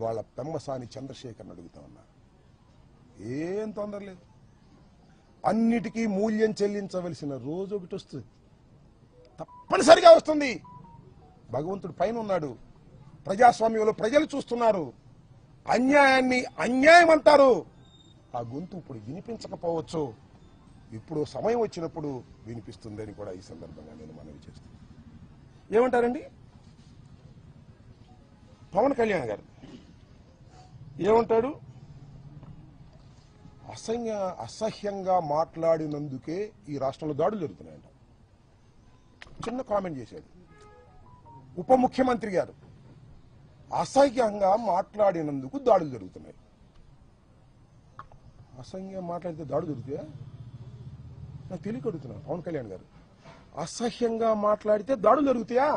ఇవాళ పెమ్మసాని చంద్రశేఖర్ని అడుగుతా ఉన్నా, ఏం తొందర లేదు. అన్నిటికీ మూల్యం చెల్లించవలసిన రోజు ఒకటి వస్తుంది, తప్పనిసరిగా వస్తుంది. భగవంతుడు పైన ఉన్నాడు, ప్రజాస్వామ్యంలో ప్రజలు చూస్తున్నారు. అన్యాయాన్ని అన్యాయం అంటారు. ఆ గొంతు ఇప్పుడు వినిపించకపోవచ్చు, ఇప్పుడు సమయం వచ్చినప్పుడు వినిపిస్తుందని కూడా ఈ సందర్భంగా నేను మనవి చేస్తాను. ఏమంటారండి పవన్ కళ్యాణ్ గారు? ఏమంటాడు? అసహ్యంగా మాట్లాడినందుకే ఈ రాష్ట్రంలో దాడులు జరుగుతున్నాయంట. చిన్న కామెంట్ చేశాడు. ఉప ముఖ్యమంత్రి గారు అసహ్యంగా మాట్లాడినందుకు దాడులు జరుగుతున్నాయి. అసహ్యంగా మాట్లాడితే దాడులు జరుగుతాయా? నాకు తెలియక అడుగుతున్నాను పవన్ కళ్యాణ్ గారు. అసహ్యంగా మాట్లాడితే దాడులు జరుగుతాయా?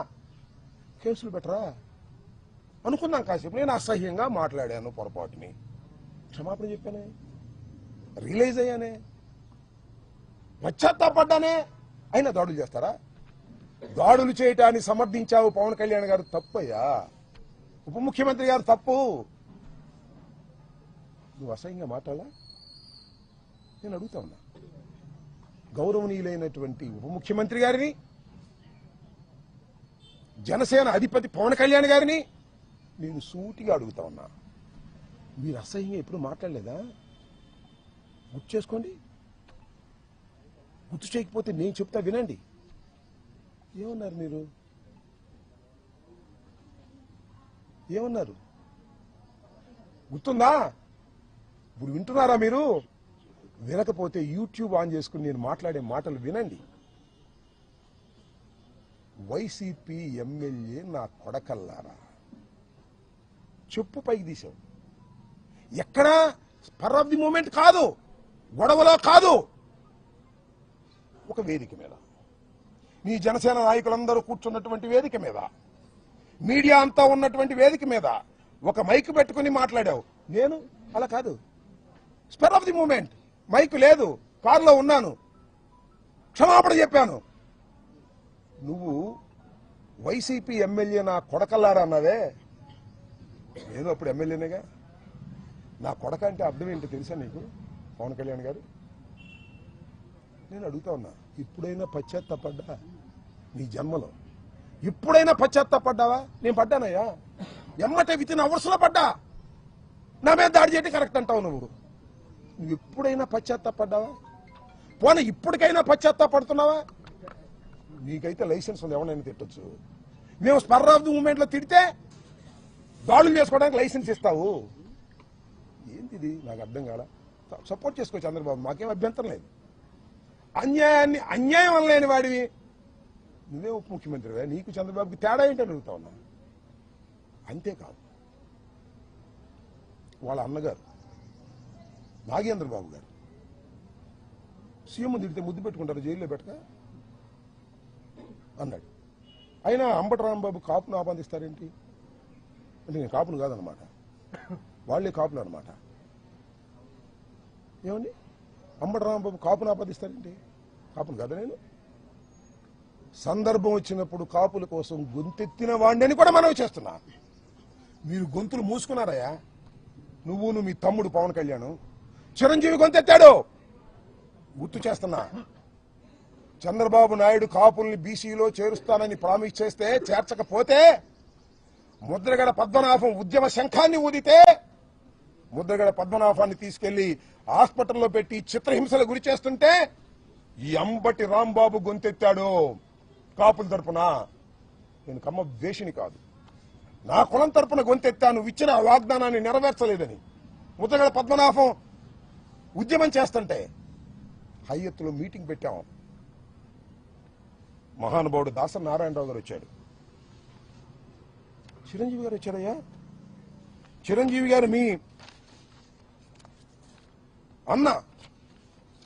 కేసులు పెట్టరా? అనుకున్నాం కాసేపు. నేను అసహ్యంగా మాట్లాడాను, పొరపాటుని క్షమాపణ చెప్పానే, రియలైజ్ అయ్యానే, పశ్చాత్తాపడ్డానే, అయినా దాడులు చేస్తారా? దాడులు చేయటాన్ని సమర్థించావు పవన్ కళ్యాణ్ గారు, తప్పయ్యా. ఉప ముఖ్యమంత్రి గారు తప్పు. నువ్వు అసహ్యంగా మాట్లాడాలా? నేను అడుగుతా ఉన్నా. గౌరవనీయులైనటువంటి ఉప ముఖ్యమంత్రి గారిని, జనసేన అధిపతి పవన్ కళ్యాణ్ గారిని నేను సూటిగా అడుగుతా ఉన్నా, మీరు అసహ్యంగా ఎప్పుడు మాట్లాడలేదా? గుర్తు చేసుకోండి. గుర్తు చేయకపోతే నేను చెప్తా వినండి. ఏమన్నారు మీరు? ఏమన్నారు గుర్తుందా? ఇప్పుడు వింటున్నారా మీరు? వినకపోతే యూట్యూబ్ ఆన్ చేసుకుని నేను మాట్లాడే మాటలు వినండి. వైసీపీ ఎమ్మెల్యే నా కొడకల్లారా, చెప్పు పైకి తీసావు. ఎక్కడా స్పర్ ఆఫ్ ది మూమెంట్ కాదు, గొడవలో కాదు, ఒక వేదిక మీద, నీ జనసేన నాయకులందరూ కూర్చున్నటువంటి వేదిక మీద, మీడియా అంతా ఉన్నటువంటి వేదిక మీద ఒక మైక్ పెట్టుకుని మాట్లాడావు. నేను అలా కాదు, spur of the moment, mike లేదు, కారులో ఉన్నాను, క్షమాపణ చెప్పాను. నువ్వు వైసీపీ ఎమ్మెల్యే నా కొడకల్లారా అన్నావే, నేను అప్పుడు ఎమ్మెల్యేనేగా. నా కొడక అంటే అర్థం ఏంటో తెలుసా నీకు పవన్ కళ్యాణ్ గారు? నేను అడుగుతా ఉన్నా, ఇప్పుడైనా పశ్చాత్తాపడ్డా నీ జన్మలో? ఇప్పుడైనా పశ్చాత్తాపడ్డావా? నేను పడ్డానయ్యా, ఎమ్మటే విత్ ఇన్ అవర్స్ లో పడ్డా. నా మీద దాడి చేయడం కరెక్ట్ అంటావు నువ్వు ఎప్పుడైనా పశ్చాత్తాపడ్డావా? పోనీ ఇప్పటికైనా పశ్చాత్తాపడుతున్నావా? నీకైతే లైసెన్స్ ఉంది, ఎవరైనా తిట్టొచ్చు. మేము స్పర్ ఆఫ్ ది మూమెంట్ లో తిడితే దాడులు చేసుకోవడానికి లైసెన్స్ ఇస్తావు? ఏంటిది? నాకు అర్థం కాల. సపోర్ట్ చేసుకో చంద్రబాబు, మాకేం అభ్యంతరం లేదు. అన్యాయాన్ని అన్యాయం అనలేని వాడివి నువ్వే ఉప ముఖ్యమంత్రివే, నీకు చంద్రబాబుకి తేడా ఏంటని అడుగుతా ఉన్నా. అంతేకాదు, వాళ్ళ అన్నగారు నాగేంద్ర బాబు గారు సీఎం తిడితే ముద్దు పెట్టుకుంటారు, జైల్లో పెట్టక అన్నాడు. అయినా అంబటి రాంబాబు కాపును ఆపాదిస్తారేంటి అంటే, నేను కాపును కాదనమాట, వాళ్లే కాపులు అనమాట. ఏమండి, అంబటి రాంబాబు కాపును ఆపాదిస్తారేంటి? కాపును కదా నేను. సందర్భం వచ్చినప్పుడు కాపుల కోసం గొంతెత్తిన వాడిని కూడా మనవి చేస్తున్నా. మీరు గొంతులు మూసుకున్నారయ్యా. నువ్వు మీ తమ్ముడు పవన్ కళ్యాణ్, చిరంజీవి గొంతెత్తాడు, గుర్తు చేస్తున్నా. చంద్రబాబు నాయుడు కాపుల్ని బీసీలో చేరుస్తానని ప్రామిస్ చేస్తే, చేర్చకపోతే, ముద్రగడ పద్మనాభం ఉద్యమ శంఖాన్ని ఊదితే, ముద్రగడ పద్మనాభాన్ని తీసుకెళ్లి హాస్పిటల్లో పెట్టి చిత్రహింసలు గురి చేస్తుంటే ఈ అంబటి రాంబాబు గొంతెత్తాడు కాపుల తరపున. నేను కమ్మ ద్వేషిని కాదు, నా కులం తరపున గొంతెత్తాను. ఇచ్చిన వాగ్దానాన్ని నెరవేర్చలేదని ముద్రగడ పద్మనాభం ఉద్యమం చేస్తుంటే హైయత్తులో మీటింగ్ పెట్టాం. మహానుభావుడు దాసరి నారాయణరావు గారు వచ్చాడు, చిరంజీవి గారు వచ్చారయ్యా. చిరంజీవి గారు మీ అన్న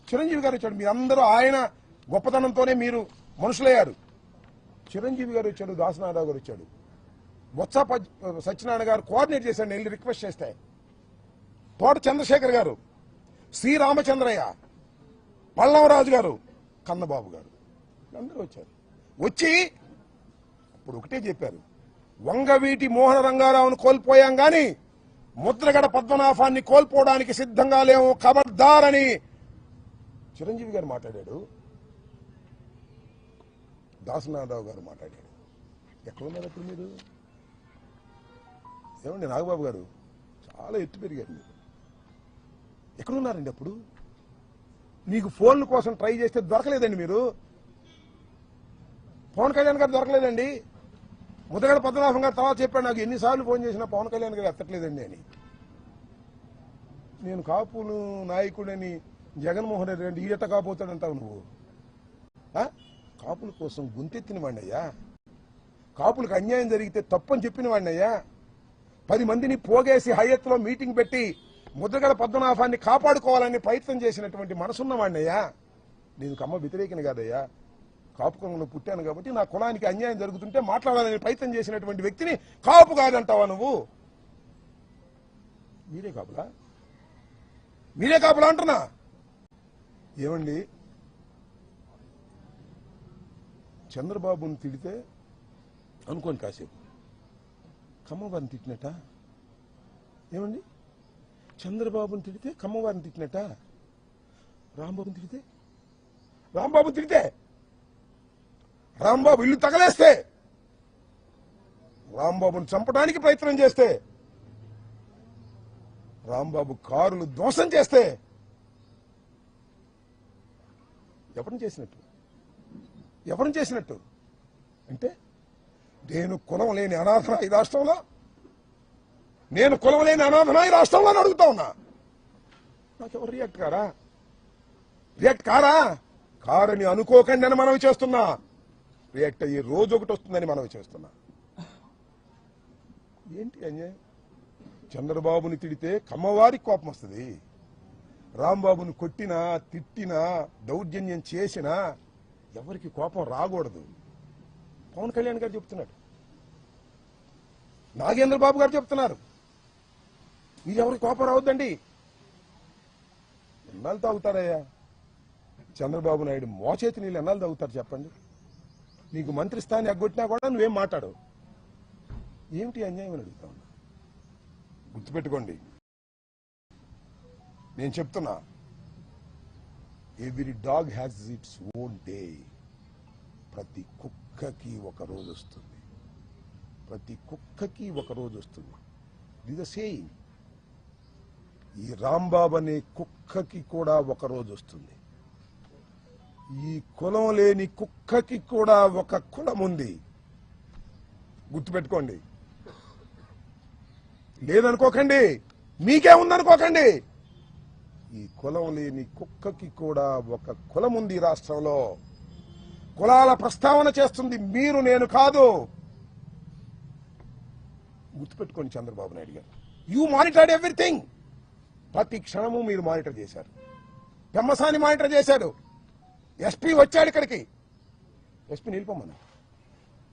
చిరంజీవి గారు వచ్చాడు. మీరందరూ ఆయన గొప్పతనంతోనే మీరు మనుషులయ్యారు. చిరంజీవి గారు వచ్చాడు, దాసనారాయణ గారు వచ్చాడు, బొత్స సత్యనారాయణ గారు కోఆర్డినేట్ చేశాడు. వెళ్ళి రిక్వెస్ట్ చేస్తే తోట చంద్రశేఖర్ గారు, శ్రీ రామచంద్రయ్య, పల్లవరాజు గారు, కన్నబాబు గారు అందరూ వచ్చారు. వచ్చి అప్పుడు ఒకటే చెప్పారు, వంగవీటి మోహన రంగారావును కోల్పోయాం గాని ముద్రగడ పద్మనాభాన్ని కోల్పోవడానికి సిద్ధంగా లేవు, ఖబర్దారని చిరంజీవి గారు మాట్లాడాడు, దాసనారాయణరావు గారు మాట్లాడాడు. ఎక్కడున్నారు అప్పుడు మీరు? ఏమండి నాగబాబు గారు, చాలా ఎత్తు పెరిగారు మీరు. ఎక్కడున్నారండి అప్పుడు? మీకు ఫోన్ల కోసం ట్రై చేస్తే దొరకలేదండి మీరు. పవన్ కళ్యాణ్ గారు దొరకలేదండి. ముద్రగడ పద్మనాభం గారు తర్వాత చెప్పాడు, నాకు ఎన్నిసార్లు ఫోన్ చేసినా పవన్ కళ్యాణ్ గారు ఎత్తట్లేదండి అని. నేను కాపులు నాయకుడని జగన్మోహన్ రెడ్డి అంటే ఈయట కాపోతాడంటావు నువ్వు. కాపుల కోసం గొంతెత్తిన వాడినయ్యా, కాపులకు అన్యాయం జరిగితే తప్పని చెప్పిన వాడినయ్యా, 10 మందిని పోగేసి హయత్లో మీటింగ్ పెట్టి ముద్రగడ పద్మనాభాన్ని కాపాడుకోవాలని ప్రయత్నం చేసినటువంటి మనసున్న వాడినయ్యా. నేను కమ్మ వ్యతిరేకిని కాదయ్యా, కాపు కులంలో పుట్టాను కాబట్టి నా కులానికి అన్యాయం జరుగుతుంటే మాట్లాడాలని ప్రయత్నం చేసినటువంటి వ్యక్తిని కాపు కాదంటావా నువ్వు? మీరే కాపులా? మీరే కాపులా అంటున్నా. ఏమండి, చంద్రబాబుని తిడితే అనుకోని కాసేపు కమ్మవారిని తిట్టినట్ట. ఏమండి, చంద్రబాబుని తిడితే కమ్మవారిని తిట్టినట్ట. రాంబాబుని తిడితే రాంబాబు ఇల్లు తగలేస్తే, రాంబాబుని చంపడానికి ప్రయత్నం చేస్తే, రాంబాబు కారులు ధ్వంసం చేస్తే ఎవరిని చేసినట్టు అంటే నేను కులం లేని అనాథనా ఈ రాష్ట్రంలో? నేను కులం లేని అనాథనా ఈ రాష్ట్రంలో అని అడుగుతా ఉన్నా. నాకెవరు రియాక్ట్ కారా? కారని అనుకోకండి అని మనవి చేస్తున్నా. రియాక్ట్ అయ్యే రోజు ఒకటి వస్తుందని మనవి చేస్తున్నా. ఏంటి అన్యాయం? చంద్రబాబుని తిడితే కమ్మవారికి కోపం వస్తుంది, రాంబాబుని కొట్టినా తిట్టినా దౌర్జన్యం చేసినా ఎవరికి కోపం రాకూడదు. పవన్ కళ్యాణ్ గారు చెప్తున్నాడు, నాగేంద్ర బాబు గారు చెప్తున్నారు, మీరు ఎవరికి కోపం రావద్దండి. ఎన్నాళ్ళు తాగుతారయ్యా చంద్రబాబు నాయుడు మోచేతి నీళ్ళు? ఎన్నాళ్ళు తాగుతారు చెప్పండి? నీకు మంత్రి స్థానం ఎగ్గొట్టినా కూడా నువ్వేం మాట్లాడవు. ఏమిటి అన్యాయం అని అడుగుతా ఉన్నా. గుర్తుపెట్టుకోండి, నేను చెప్తున్నా, every dog has its own day. ప్రతి కుక్కకి ఒక రోజు వస్తుంది, ఇది సేయింగ్. ఈ రాంబాబు అనే కుక్కకి కూడా ఒక రోజు వస్తుంది. ఈ కులం లేని కుక్కకి కూడా ఒక కులం ఉంది, గుర్తుపెట్టుకోండి. లేదనుకోకండి, మీకే ఉందనుకోకండి. ఈ కులం లేని కుక్కకి కూడా ఒక కులం ఉంది ఈ రాష్ట్రంలో. కులాల ప్రస్తావన చేస్తుంది మీరు, నేను కాదు. గుర్తుపెట్టుకోండి చంద్రబాబు నాయుడు గారు, యూ మానిటర్డ్ ఎవ్రీథింగ్. ప్రతి క్షణము మీరు మానిటర్ చేశారు. పెమ్మసాని మానిటర్ చేశాడు. ఎస్పీ వచ్చాడు ఇక్కడికి, ఎస్పీని వెళ్ళిపోమన్నారు.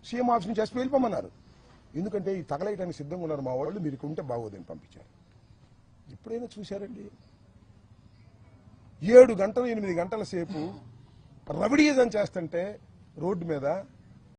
సీఎం ఆఫీస్ నుంచి ఎస్పీ వెళ్ళిపోమన్నారు. ఎందుకంటే ఈ తగలేయడానికి సిద్ధంగా ఉన్నారు మా వాళ్ళు, మీరు ఉంటే బాగోదని పంపించారు. ఎప్పుడైనా చూశారండి? 7 గంటలు 8 గంటల సేపు రవిడీజం చేస్తుంటే రోడ్డు మీద